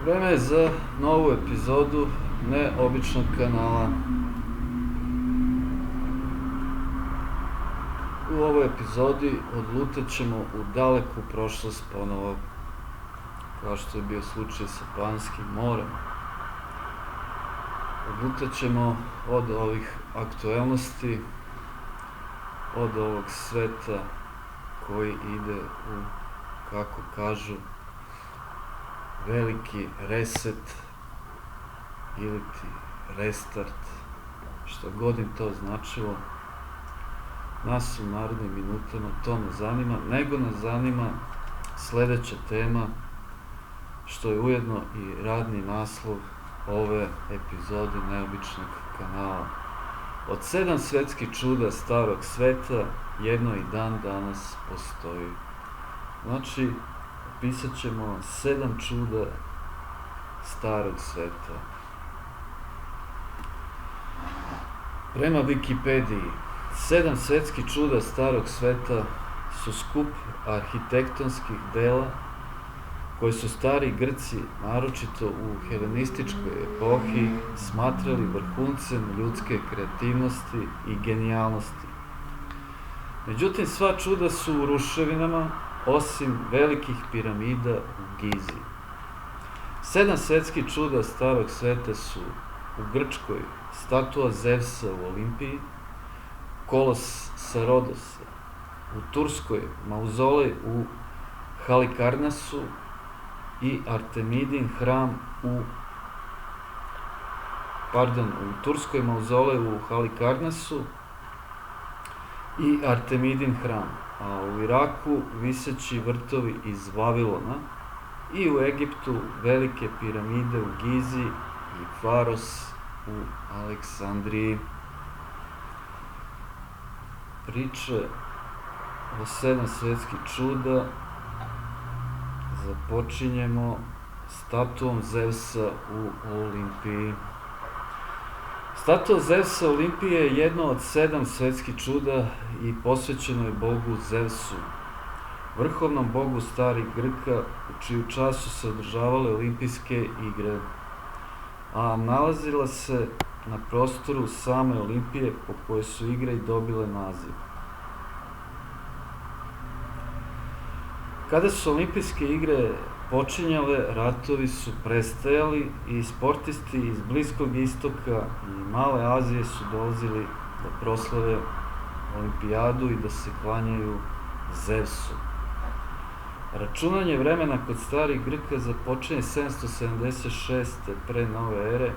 Vreme je za novu epizodu neobičnog kanala. U ovoj epizodi odlutat ćemo u daleku prošlost ponovo, kao što je bio slučaj sa Panskim morem. Odlutat ćemo od ovih aktuelnosti, od ovog sveta koji ide u, kako kažu, veliki reset ili ti restart, što god im to značilo. Nas u narednim minutama to ne zanima, nego nas zanima sledeća tema, što je ujedno i radni naslov ove epizode neobičnog kanala. Od 7 svetskih čuda starog sveta, jedno i dan danas postoji. Znači, opisat ćemo 7 čuda starog sveta. Prema Wikipediji, 7 svetskih čuda starog sveta su skup arhitektonskih dela koje su stari Grci, naročito u helenističkoj epohi, smatrali vrhuncem ljudske kreativnosti i genijalnosti. Međutim, sva čuda su u ruševinama, osim velikih piramida u Gizi. 7 svetskih čuda starog sveta su u Grčkoj statua Zevsa u Olimpiji, kolos sa Rodosa, u Turskoj mauzolej u Halikarnasu i Artemidin hram u Turskoj mauzolej u Halikarnasu i Artemidin hram, a u Iraku viseći vrtovi iz Vavilona i u Egiptu velike piramide u Gizi i Faros u Aleksandriji. Priče o 7 svetskih čuda započinjemo statuom Zevsa u Olimpiji. Statua Zevsa u Olimpiji je jedno od 7 svetskih čuda i posvećeno je bogu Zevsu, vrhovnom bogu starih Grka, u čiju čast su se održavale olimpijske igre, a nalazila se na prostoru same Olimpije po kojoj su igre i dobile naziv. Kada su olimpijske igre počinjale, ratovi su prestajali i sportisti iz Bliskog istoka i Male Azije su dolazili da proslave olimpijadu i da se klanjaju Zevsu. Računanje vremena kod starih Grka započinje 776. pre nove ere,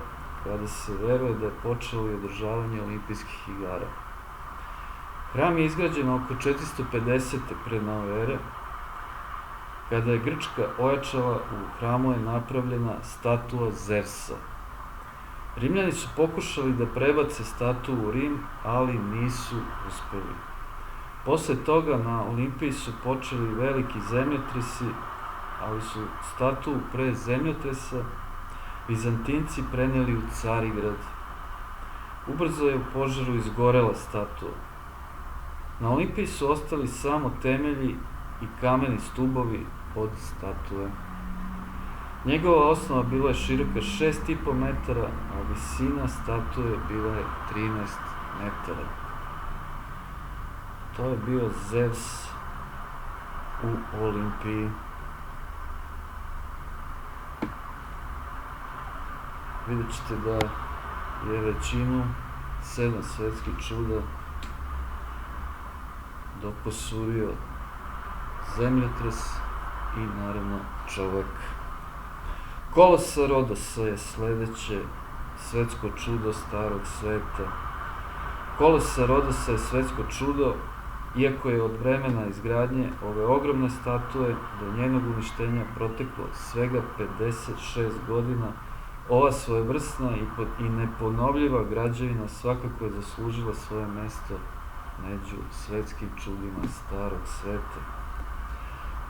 kada se veruje da je počelo i održavanje olimpijskih igara. Hram je izgrađen oko 450. pre nove ere. Kada je Grčka ojačala, u hramu je napravljena statua Zevsa. Rimljani su pokušali da prebace statu u Rim, ali nisu uspeli. Posle toga na Olimpiji su počeli veliki zemljotresi, ali su statu pre zemljotresa Vizantinci preneli u Carigrad. Ubrzo je u požaru izgorela statua. Na Olimpiji su ostali samo temelji i kameni stubovi od statue. Njegova osnova bila je široka 6,5 metara, a visina statue bila je 13 metara. To je bio Zevs u Olimpiji. Vidjet ćete da je većinu 7 svetskih čuda doposurio zemljotres i naravno čovek. Kolos sa Rodosa je sledeće svetsko čudo starog sveta. Kolos sa Rodosa je svetsko čudo, iako je od vremena izgradnje ove ogromne statue do njenog uništenja proteklo svega 56 godina, ova svojevrsna i neponovljiva građevina svakako je zaslužila svoje mesto među svetskim čudima starog sveta.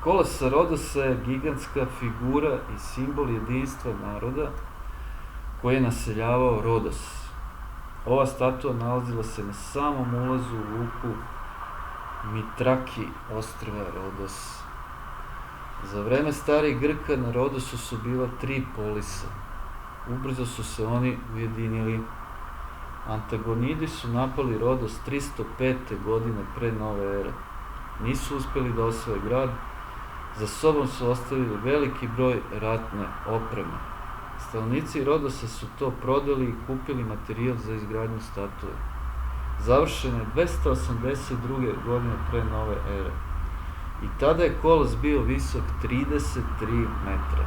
Kolos sa Rodosa je gigantska figura i simbol jedinstva naroda koji je naseljavao Rodos. Ova statua nalazila se na samom ulazu u luku Mitraki ostrva Rodos. Za vreme starih Grka na Rodosu su bila 3 polisa. Ubrzo su se oni ujedinili. Antagonidi su napali Rodos 305. godine pre nove ere. Nisu uspjeli da osvoje grad, za sobom su ostavili veliki broj ratne opreme. Stanovnici Rodosa su to prodali i kupili materijal za izgradnju statue. Završena je 282. godine pre nove ere. I tada je kolos bio visok 33 metra.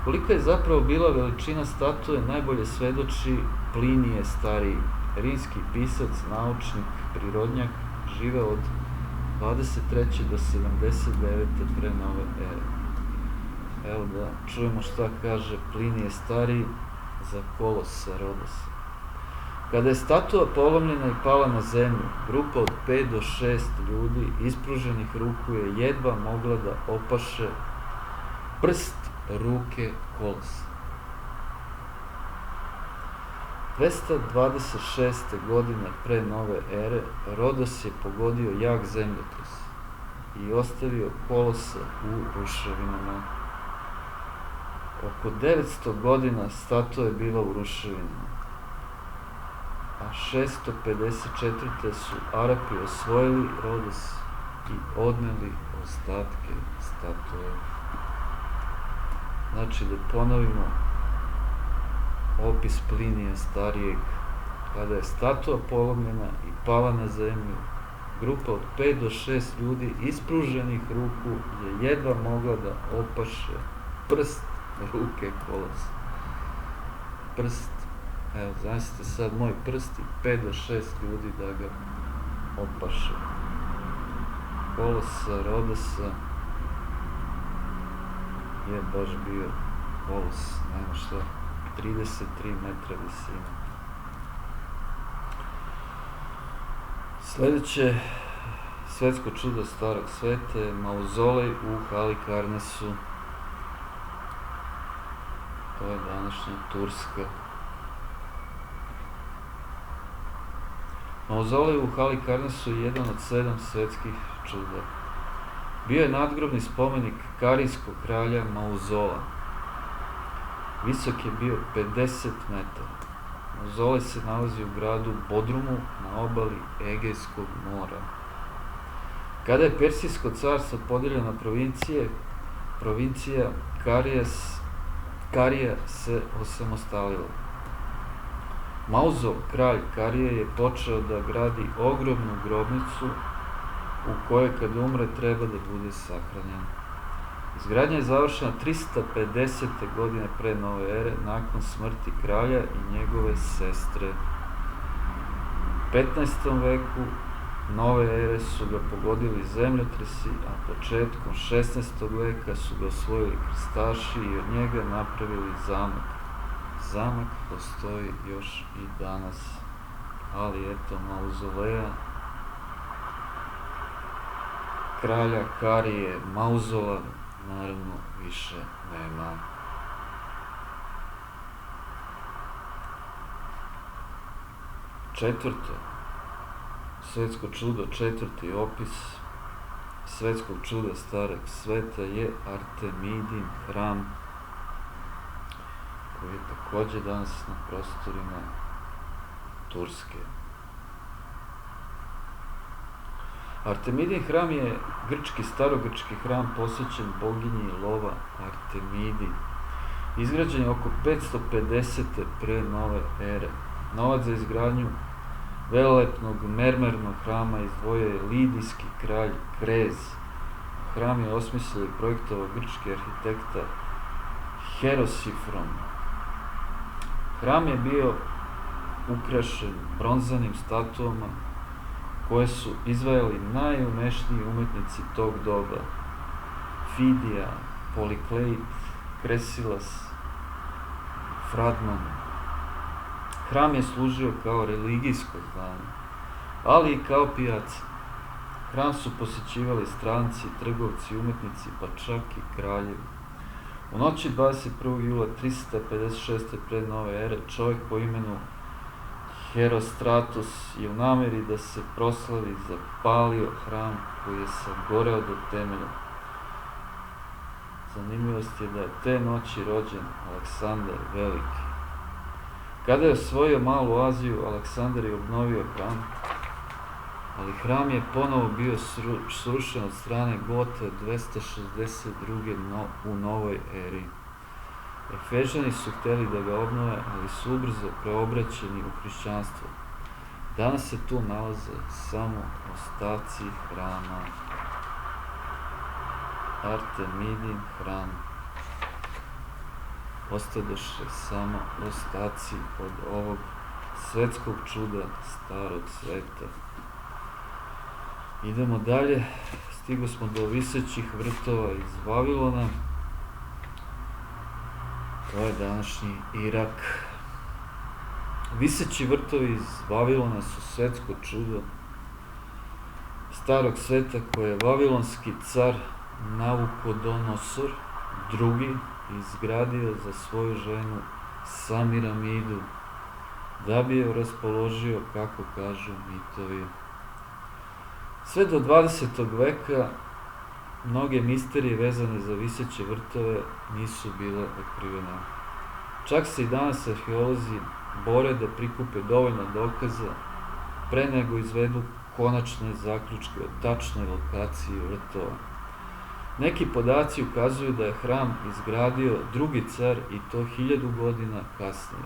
Kolika je zapravo bila veličina statue najbolje svedoči Plinije Stariji, rimski pisac, naučnik, prirodnjak, živeo od 23. do 79. pre nove ere. Evo da čujemo šta kaže Plinije Stariji za kolos sa Rodosa. Kada je statua polomljena i pala na zemlju, grupa od 5 do 6 ljudi ispruženih ruku je jedva mogla da opaše prst ruke kolosa. 226. godine pre nove ere Rodos je pogodio jak zemljotres i ostavio kolosa u ruševinama. Oko 900 godina statua je bila u ruševinama, a 654. su Arapi osvojili Rodos i odneli ostatke statue. Znači, da ponovimo opis Plinija Starijeg. Kada je statua polomljena i pala na zemlju, grupa od 5 do 6 ljudi ispruženih ruku je jedva mogla da opaše prst ruke kolosa. Prst. Evo, zamislite sad moj prst i 5 do 6 ljudi da ga opaše. Kolosa Rodosa je baš bio kolos, nema šta, 33 metra visine. Sljedeće svetsko čudo starog sveta je mauzolej u Halikarnasu. To je današnja Turska. Mauzolej u Halikarnasu je jedan od 7 svetskih čuda. Bio je nadgrobni spomenik karijskog kralja Mauzola. Visok je bio 50 metara. Mauzolej se nalazi u gradu Bodrumu na obali Egejskog mora. Kada je Persijsko carstvo podijeljeno na provincije, provincija Karija se osamostalila. Mauzol, kralj Karije, je počeo da gradi ogromnu grobnicu u kojoj kad umre treba da bude sahranjen. Izgradnja je završena 350. godine pre nove ere nakon smrti kralja i njegove sestre. U 15. veku nove ere su ga pogodili zemljotresi, a početkom 16. veka su ga osvojili krstaši i od njega napravili zamak. Zamak postoji još i danas, ali eto, mauzoleja kralja Karije Mauzola naravno više nema. Četvrto svetsko čudo, četvrti opis svetskog čuda starog sveta je Artemidin hram, koji je takođe danas na prostorima Turske. Artemidin hram je starogrčki hram posvećen boginji lova Artemidi. Izgrađen je oko 550. pre nove ere. Novac za izgradnju velelepnog mermernog hrama izdvojio je lidijski kralj Krez. Hram je osmislio i projektovao grčki arhitekta Herosifron. Hram je bio ukrašen bronzanim statuama koje su izvajali najumešniji umetnici tog doba: Fidija, Polikleit, Kresilas, Fradman. Hram je služio kao religijsko zdanje, ali i kao pijaca. Hram su posećivali stranci, trgovci, umetnici, pa čak i kraljevi. U noći 21. jula 356. pre nove ere čovjek po imenu Herostratus je u nameri da se proslavi zapalio hram koji je sagoreo do temelja. zanimljivost je da je te noći rođen Aleksandar Veliki. Kada je osvojio Malu Aziju, Aleksandar je obnovio hram, ali hram je ponovo bio srušen od strane Gota 262. u novoj eri. Efežani su htjeli da ga obnove, ali su ubrzo preobraćeni u hrišćanstvo. Danas se tu nalaze samo ostaci hrama. Artemidin hram. Ostadoše samo ostaci od ovog svetskog čuda starog sveta. Idemo dalje, stigo smo do visećih vrtova iz Vavilona. To je današnji Irak. Viseći vrtovi iz Vavilona su svetsko čudo starog sveta koje je vavilonski car Navukodonosor II izgradio za svoju ženu Samiramidu, da bi je raspoložio, kako kažu mitovi. Sve do 20. veka mnoge misterije vezane za viseće vrtove nisu bile otkrivene. Čak se i danas arheolozi bore da prikupe dovoljno dokaza pre nego izvedu konačne zaključke o tačnoj lokaciji vrtova. Neki podaci ukazuju da je hram izgradio drugi car i to 1000 godina kasnije.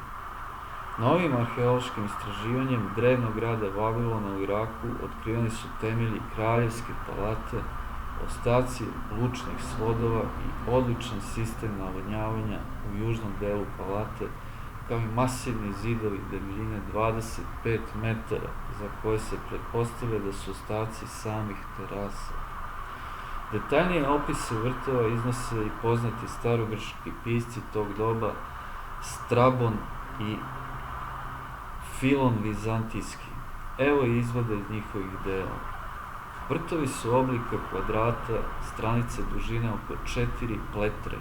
Novim arheološkim istraživanjem drevnog grada Vavilona u Iraku otkriveni su temelji kraljevske palate, ostaci lučnih svodova i odličan sistem navodnjavanja u južnom delu palate, kao i masivni zidovi debljine 25 metara, za koje se pretpostavlja da su ostaci samih terasa. Detaljnije opise vrtova iznose i poznati starogrčki pisci tog doba Strabon i Filon Vizantijski. Evo izvoda iz njihovih dela. Vrtovi su oblika kvadrata, stranice dužine oko 4 pletre,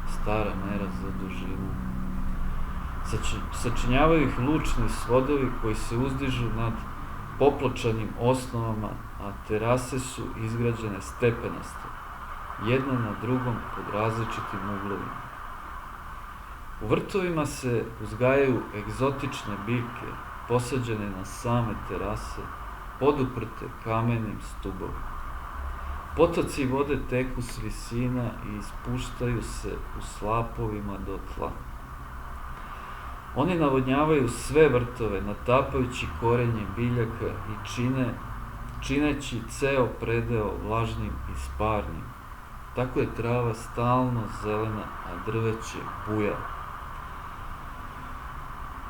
stara mera za dužinu. Sačinjavaju ih lučni svodovi koji se uzdižu nad popločanim osnovama, a terase su izgrađene stepenasto, jedna na drugom pod različitim uglovima. U vrtovima se uzgajaju egzotične biljke, posađene na same terase, poduprte kamenim stubovima. Potoci vode teku s visina i ispuštaju se u slapovima do tla. Oni navodnjavaju sve vrtove, natapajući korenje biljaka i čineći ceo predeo vlažnim i sparnim. Tako je trava stalno zelena, a drveće buja.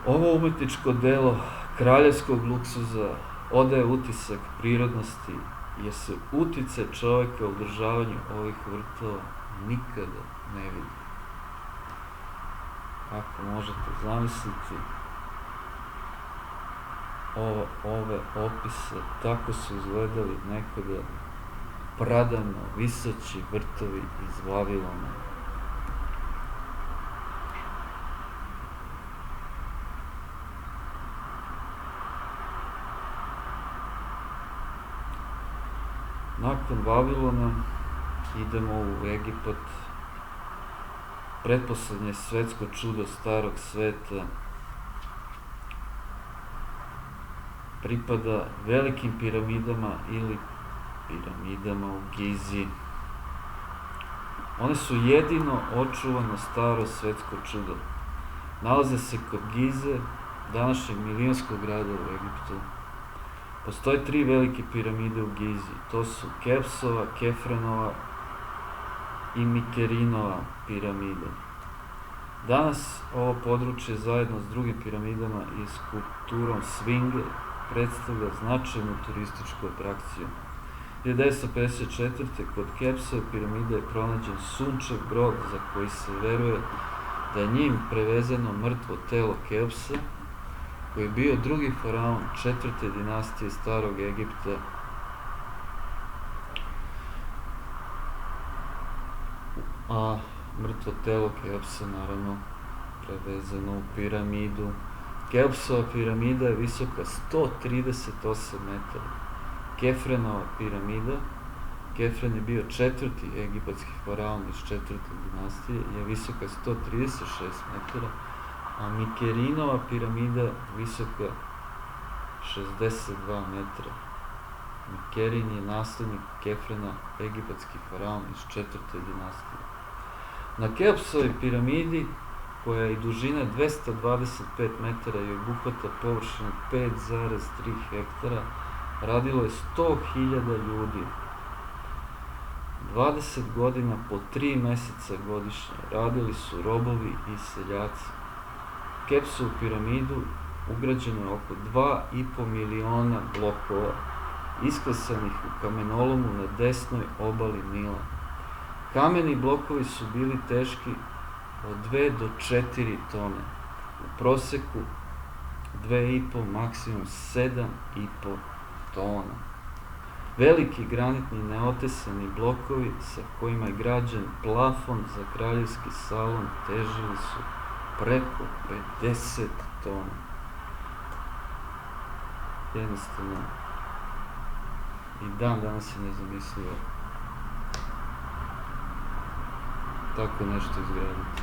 Ovo umetničko delo kraljevskog luksuza odaje utisak prirodnosti, jer se uticaj čoveka u održavanju ovih vrtova nikada ne vidi. Ako možete zamisliti ove opise, tako su izgledali nekada pradavno viseći vrtovi iz Vavilona. Nakon Vavilona idemo u Egipat, pretposlednje svetsko čudo starog sveta, pripada velikim piramidama ili piramidama u Gizi. One su jedino očuvano staro svetsko čudo. Nalaze se kod Gize, današnjeg milionskog grada u Egiptu. Postoje 3 velike piramide u Gizi. To su Kepsova, Kefrenova i Mikerinova piramida. Danas ovo područje zajedno s drugim piramidama i skulpturom Sfinge predstavlja značajnu turističku atrakciju. 1954. kod Kepsove piramide je pronađen sunčev grob za koji se veruje da je njim prevezeno mrtvo telo Keopsa, koji je bio drugi faraon 4. dinastije starog Egipta, a mrtvo telo Keopsa naravno prevezeno u piramidu. Keopsova piramida je visoka 138 metara. Kefrenova piramida Kefren je bio četvrti egipatski faraon iz četvrte dinastije, je visoka 136 metara, a Mikerinova piramida visoka 62 metra. Mikerin je naslednik Kefrena, egipatski faraon iz četvrte dinastije. Na Keopsovoj piramidi, koja je i dužina 225 metara i obuhvata površinu 5,3 hektara, radilo je 100.000 ljudi. 20 godina po 3 meseca godišnje radili su robovi i seljaci. Keopsovu piramidu ugrađeno je oko 2,5 miliona blokova, isklesanih u kamenolomu na desnoj obali Nila. Kameni blokovi su bili teški od 2 do 4 tone, u proseku 2,5, maksimum 7,5 tona. Veliki granitni neotesani blokovi sa kojima je građen plafon za kraljevski salon težili su preko 50 tona. Jednostavno, i dan danas je nezamislivo tako nešto izgraditi.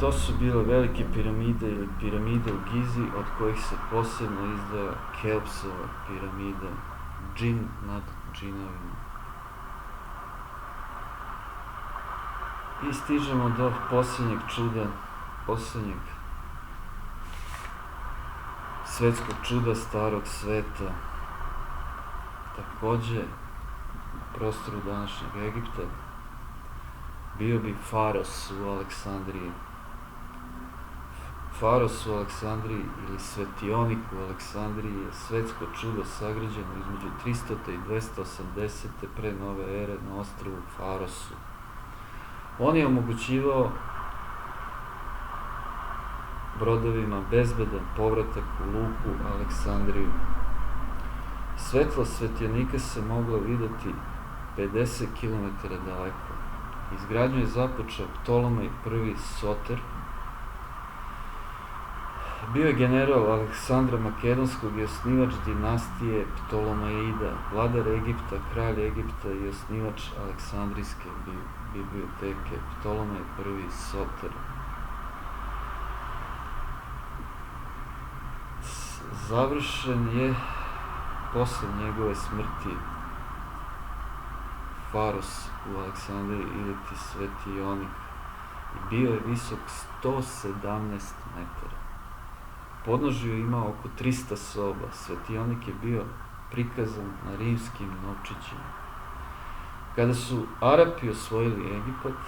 To su bile velike piramide ili piramide u Gizi, od kojih se posebno izdaja Keopsova piramida, džin nad džinovima. I stižemo do posljednjeg čuda, posljednjeg svetskog čuda starog sveta, takođe u prostoru današnjeg Egipta, bio bi Faros u Aleksandriji. Faros u Aleksandriji ili svetionik u Aleksandriji je svetsko čudo sagrađeno između 300. i 280. pre nove ere na ostrvu Farosu. On je omogućivao brodovima bezbedan povratak u luku Aleksandriju. Svetlo svetionika se moglo videti 50 km daleko. Izgradnju je započeo Ptolomej I Soter. Bio je general Aleksandra Makedonskog i osnivač dinastije Ptolomeida, vladar Egipta, kralj Egipta i osnivač Aleksandrijske biblioteke, Ptolomej I Soter. Završen je posle njegove smrti Faros u Aleksandriji ili ti svetionik i bio je visok 117 metara. Podnožju je imao oko 300 soba. Svetionik je bio prikazan na rimskim novčićima. Kada su Arapi osvojili Egipat,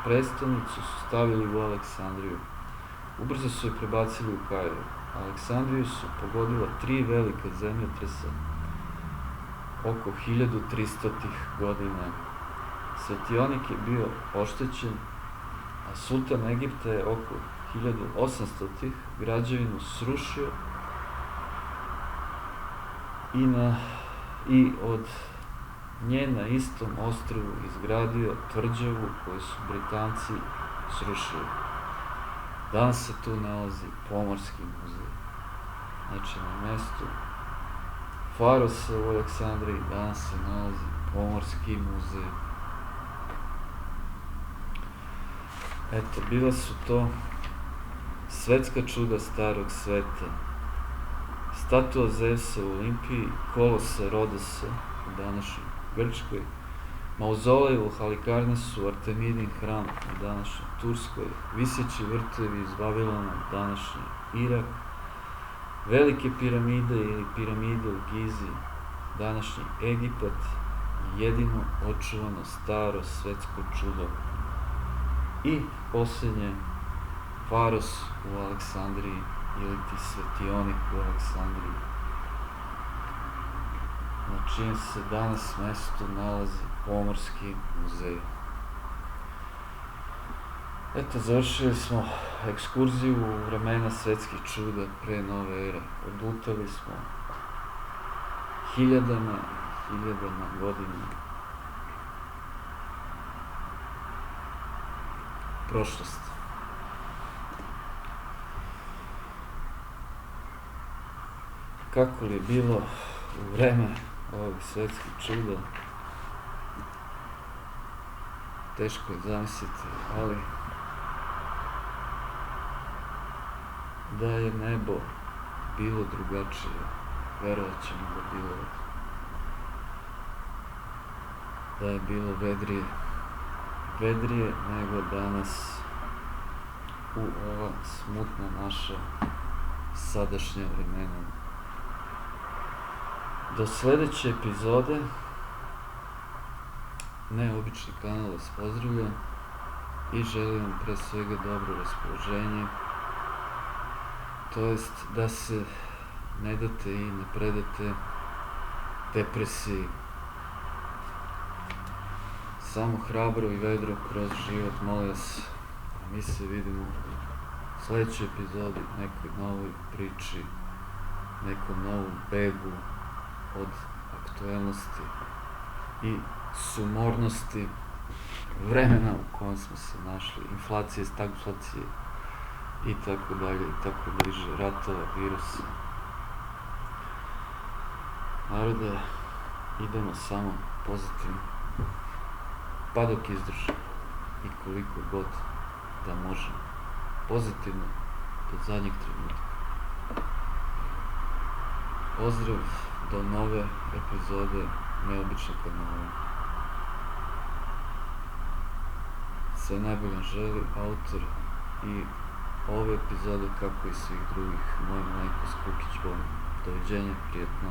prestonicu su stavili u Aleksandriju. Ubrzo su je prebacili u Kairo. Aleksandriju su pogodila 3 velika zemljotresa oko 1300. godina. Svetionik je bio oštećen, a sultan Egipta je oko 1800. građevinu srušio i od nje na istom ostrvu izgradio tvrđavu koju su Britanci srušili. Danas se tu nalazi pomorski muzej. Znači, na mestu Farosa u Aleksandriji danas se nalazi pomorski muzej. Eto, bila su to svetska čuda starog sveta. Statua Zevsa u Olimpiji, kolosa Rodosa u današnjoj Grčkoj, mauzolej u Halikarnasu, Artemidin hram u današnjoj Turskoj, viseći vrtovi iz Vavilona u današnji Irak, velike piramide ili piramide u Gizi, današnji Egipat, jedino očuvano staro svetsko čudo i posljednje Faros u Aleksandriji ili ti svetionik u Aleksandriji, na čijem se danas mestu nalazi pomorski muzej. Eto, završili smo ekskurziju u vremena svetskih čuda pre nove ere. Odlutali smo hiljadama godina prošlosti. kako li je bilo u vreme ovog svetskih čuda, teško je zamisliti, ali da je nebo bilo drugačije, verovat ćemo da je bilo vedrije nego danas u ova smutna naša sadašnja vremena. Do sledeće epizode Neobični kanal vas pozdravlja i želim vam pre svega dobro raspoloženje, to jest da se ne date i ne predate depresiji. Samo hrabro i vedro kroz život, molim vas. A mi se vidimo u sledećoj epizodi, nekoj novoj priči, nekom novom begu od aktuelnosti i sumornosti vremena u kojem smo se našli, inflacije, stagflacije i tako dalje, i tako bliže, ratova, virusa. Narode, idemo samo pozitivno, pa dok izdržimo i koliko god da možemo. Pozitivno do zadnjeg trenutka. Pozdrav do nove epizode Neobičnog kanala. Sve najbolje želi autor i ove epizode, kako i svih drugih, moj Malenko Skukić. Doviđenja, prijetno.